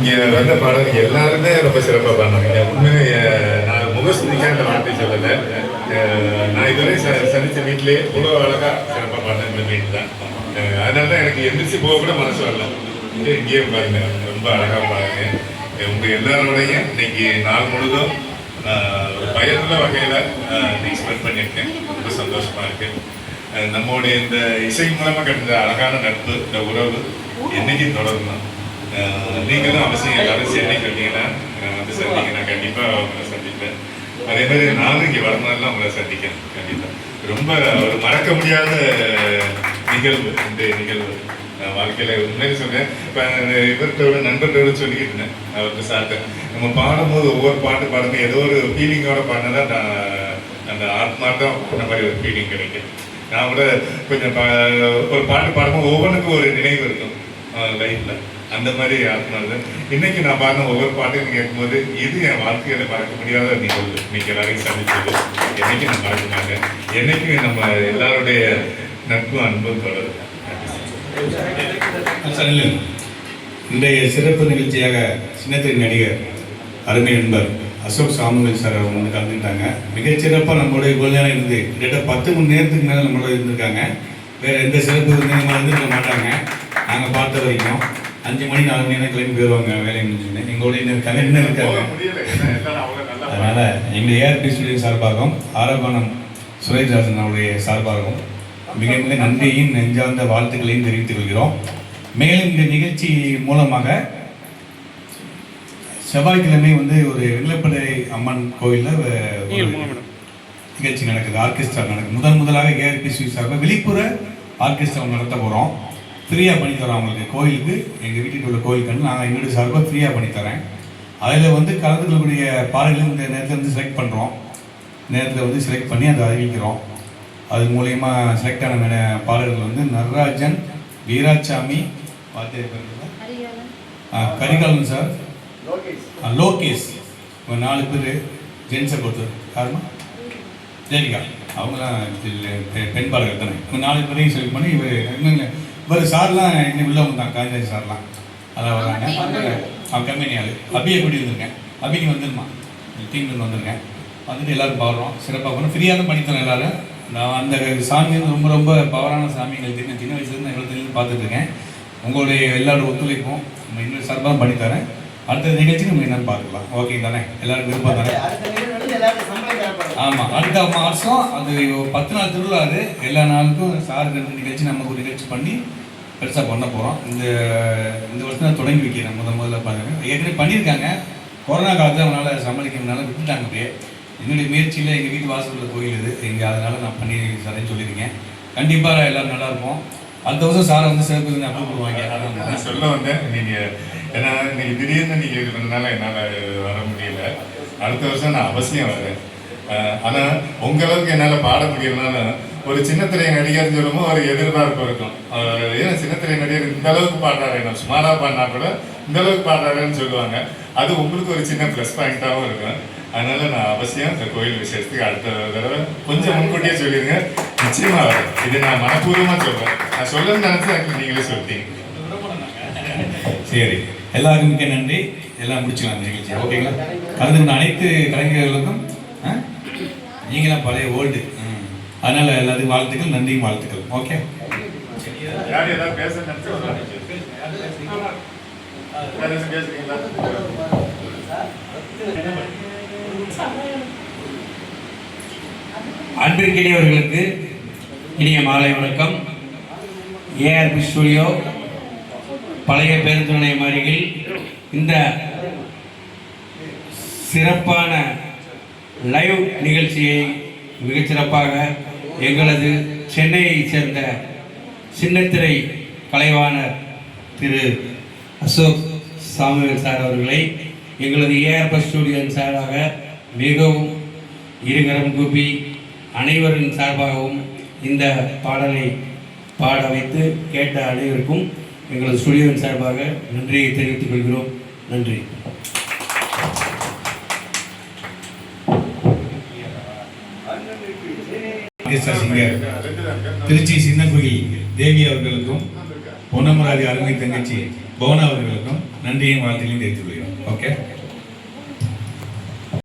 இங்கே வந்த பாடல் எல்லாருமே ரொம்ப சிறப்பாக பாடினாங்க. உண்மையிலே நான் முகஸ்துதிக்காக இந்த வார்த்தை சொல்லலை. நான் இதுவரை சந்தித்த வீட்டிலே இவ்வளோ அழகாக சிறப்பாக பாடினேன் இந்த வீட்டு தான். அதனால தான் எனக்கு எந்திரிச்சு போக கூட மனசு வரல. இங்கேயும் பாருங்க, ரொம்ப அழகாக பாருங்க. உங்கள் எல்லாரோடையும் இன்னைக்கு நாள் முழுதும் ஒரு பயனுள்ள வகையில் இன்னைக்கு ஸ்பெண்ட் பண்ணியிருக்கேன். ரொம்ப சந்தோஷமாக இருக்குது. நம்மளுடைய இந்த இசை மூலமாக கட்டின அழகான நட்பு, இந்த உறவு என்னைக்கும் தொடரணும். நீங்களும் அவசியம் எல்லாரும் சென்னைக்கு வந்தீங்கன்னா வந்து சந்திங்கன்னா கண்டிப்பாக உங்களை சந்திப்பேன். அதே மாதிரி நானும் இங்கே வரணும்லாம் உங்களை சந்திக்கிறேன் கண்டிப்பாக. ரொம்ப ஒரு மறக்க முடியாத நிகழ்வு இந்த நிகழ்வு வாழ்க்கையில். உண்மையில சொன்னேன். இப்போ இவர்கிட்ட நண்பர்களோட சொல்லிக்கிட்டு இருந்தேன் அவர்கிட்ட சார்ட்ட, நம்ம பாடும்போது ஒவ்வொரு பாட்டு பாடும்போது ஏதோ ஒரு ஃபீலிங்கோட பாடினதான் அந்த ஆத்மார்த்தம் இந்த மாதிரி ஒரு ஃபீலிங் கிடைக்கும். நான் கூட கொஞ்சம் ஒரு பாட்டு பாடும்போது ஒவ்வொன்றுக்கும் ஒரு நினைவு இருக்கும் லைஃப்பில். அந்த மாதிரி ஆத்மார்த்தம். இன்னைக்கு நான் பாடின ஒவ்வொரு பாட்டையும் கேட்கும்போது இது என் வாழ்க்கையில மறக்க முடியாத நிகழ்வு. இன்னைக்கு எல்லாரையும் சந்திச்சது என்னைக்கும் நான் மறக்க மாட்டேன். என்னைக்கும் நம்ம எல்லாருடைய நட்பும் அன்பும் தொடரும். இன்றைய சிறப்பு நிகழ்ச்சியாக சின்னத்திரை நடிகர் அருமை நண்பர் அசோக் சாமுவேல் சார் அவங்க வந்து கலந்துக்கிட்டாங்க. மிகச்சிறப்பாக நம்மளுடைய இவ்வளோ நேரம் இருந்து கிட்டத்தட்ட 10 மணி நேரத்துக்கு மேலே நம்மளோட இருந்திருக்காங்க. வேறு எந்த சிறப்பு விருந்தினமாக இருந்துருக்க மாட்டாங்க. நாங்கள் பார்த்த வரைக்கும் 5 மணி 4 மணி நேரம் கிளம்பி போயிடுவாங்க வேலையை முடிஞ்சுன்னு. எங்களுடைய இன்னும் இருக்காங்க. அதனால் எங்கள் ஏஆர்பி ஸ்டுடியோ சார்பாகவும் ஆரவானம் சுரேஷ்ராஜன் அவருடைய சார்பாகவும் மிக மிக நன்றியையும் நெஞ்சார்ந்த வாழ்த்துக்களையும் தெரிவித்துக் கொள்கிறோம். மேலும் இந்த நிகழ்ச்சி மூலமாக செவ்வாய்க்கிழமை வந்து ஒரு வெள்ளப்படை அம்மன் கோயிலில் நிகழ்ச்சி நடக்குது. ஆர்கெஸ்ட்ரா நடக்குது. முதலாக ஏஆர்பி சார்பாக வெளிப்புற ஆர்கெஸ்ட்ரா நடத்த போகிறோம். ஃப்ரீயாக பண்ணித்தரோம் அவங்களுக்கு. கோயிலுக்கு எங்கள் வீட்டுக்கு உள்ள கோயிலுக்கு நாங்கள் எங்களுடைய சார்பாக ஃப்ரீயாக பண்ணித்தரேன். அதில் வந்து கலந்து கொள்ளக்கூடிய பாடல்கள் இந்த நேரத்தில் வந்து செலக்ட் பண்ணுறோம். நேரத்தில் வந்து செலக்ட் பண்ணி அதை அறிவிக்கிறோம். அது மூலயமா செலக்ட் ஆன பாடல்கள் வந்து நடராஜன், வீராசாமி, கரிகாலன் சார், லோகேஷ், 4 பேர் ஜென்ஸை பொறுத்து யாருமா தேவிகா, அவங்களாம் பெண் பாடல்கள் தானே. 4 பேரையும் செலக்ட் பண்ணி இவர் சார்லாம் இன்னும் உள்ள வந்தாங்க. காந்திராஜ் சார்லாம் அதான் வராங்க. அவன் கம்பெனி ஆள் அபியை கூட்டி வந்திருக்கேன். அபிக்கு வந்துருமா டீம்லேருந்து வந்திருக்கேன். வந்துட்டு எல்லோரும் பாடுறோம். சிறப்பாக பண்ணோம். ஃப்ரீயாக தான் பண்ணித்தரோம் எல்லோரும். நான் அந்த சாமி வந்து ரொம்ப ரொம்ப பவரான சாமிகள் சின்ன வயசுலேருந்து எவ்வளோ தெரிஞ்சு பார்த்துட்ருக்கேன். உங்களுடைய எல்லாரோட ஒத்துழைப்பும் நம்ம இன்னும் சார்பாக பண்ணித்தரேன். அடுத்த நிகழ்ச்சிக்கு நம்ம என்னென்னு பார்க்கலாம். ஓகே தானே? எல்லோரும் விருப்பம் தானே? ஆமாம், அடுத்த மாதம் அது 10 நாள் திருவிழா. அது எல்லா நாளுக்கும் சார் 2 நிகழ்ச்சி நமக்கு ஒரு நிகழ்ச்சி பண்ணி பெருசாக பண்ண போகிறோம். இந்த வருஷம் தான் தொடங்கி வைக்கிறேன். முதல்ல பாருங்க ஏற்கனவே பண்ணியிருக்காங்க. கொரோனா காலத்தில் அவனால் சமாளிக்கிறதுனால விட்டுட்டாங்க. அப்படியே என்னுடைய முயற்சியில் எங்கள் வீட்டு வாசலில் கோயில் இது எங்கள், அதனால் நான் பண்ணி தரேன்னு சொல்லியிருக்கேன். கண்டிப்பாக எல்லோரும் நல்லாயிருக்கும். அடுத்த வருஷம் சாரை வந்து சிறப்பு அப்ரூவ் பண்ணுவாங்க. அதான் சொல்ல வந்தேன். நீங்கள் ஏன்னா இன்னைக்கு திடீர்னு நீங்கள் இது பண்ணனால என்னால் வர முடியல. அடுத்த வருஷம் நான் அவசியம் வரேன். ஆனால் உங்களவுக்கு என்னால் பாட முடியலனால ஒரு சின்னத்திரை நடிகர்னு சொல்லும்போது ஒரு எதிர்பார்ப்பு இருக்கும். ஏன்னா சின்னத்திரை நடிகர் இந்த அளவுக்கு பாடுறாரு, நான் சுமாராக பாடினா கூட இந்த அளவுக்கு பாடுறாருன்னு சொல்லுவாங்க. அது உங்களுக்கு ஒரு சின்ன ப்ளஸ் பாயிண்ட்டாகவும் இருக்கும். அதனால நான் அவசியம் இந்த கோயில் விசேஷத்துக்கு அடுத்த தடவை கொஞ்சம் முன்கூட்டியே சொல்லிடுங்க. நிச்சயமாக வரும். இது நான் மனப்பூர்வமாக சொல்கிறேன். நான் சொல்லணும்னு நினச்சா நீங்களே சொல்லிட்டீங்க. சரி, எல்லாருக்கும் மிக்க நன்றி. எல்லாம் முடிச்சுக்கலாம் இந்த நிகழ்ச்சி. ஓகேங்களா? கலந்துக்கிற அனைத்து கலைஞர்களுக்கும் நீங்களாம் பழைய ஓல்டு, அதனால் எல்லாத்துக்கும் வாழ்த்துக்கள், நன்றியும் வாழ்த்துக்கள். ஓகே, அன்பிற்கிடையவர்களுக்கு இனிய மாலை வணக்கம். ஏஆர்பி ஸ்டுடியோ பழைய பேருந்து நிலையம் அருகில் இந்த சிறப்பான லைவ் நிகழ்ச்சியை மிகச்சிறப்பாக எங்களது சென்னையைச் சேர்ந்த சின்னத்திரை கலைவாணர் திரு அசோக் சாமுவேல் சார் அவர்களை எங்களது ஏஆர்பி ஸ்டுடியோ சார்பாக மிகவும் இருகரம் கூப்பி அனைவரின் சார்பாகவும் இந்த பாடலை பாட வைத்து கேட்ட அனைவருக்கும் எங்களது ஸ்டுடியோவின் சார்பாக நன்றியை தெரிவித்துக் கொள்கிறோம். நன்றி. திருச்சி சின்னக்குயில் தேவி அவர்களுக்கும் பொன்னமராஜி அருமை தங்கச்சி பவனா அவர்களுக்கும் நன்றியும் வாழ்த்துக்களையும் தெரிவித்துக் கொள்கிறோம். ஓகே.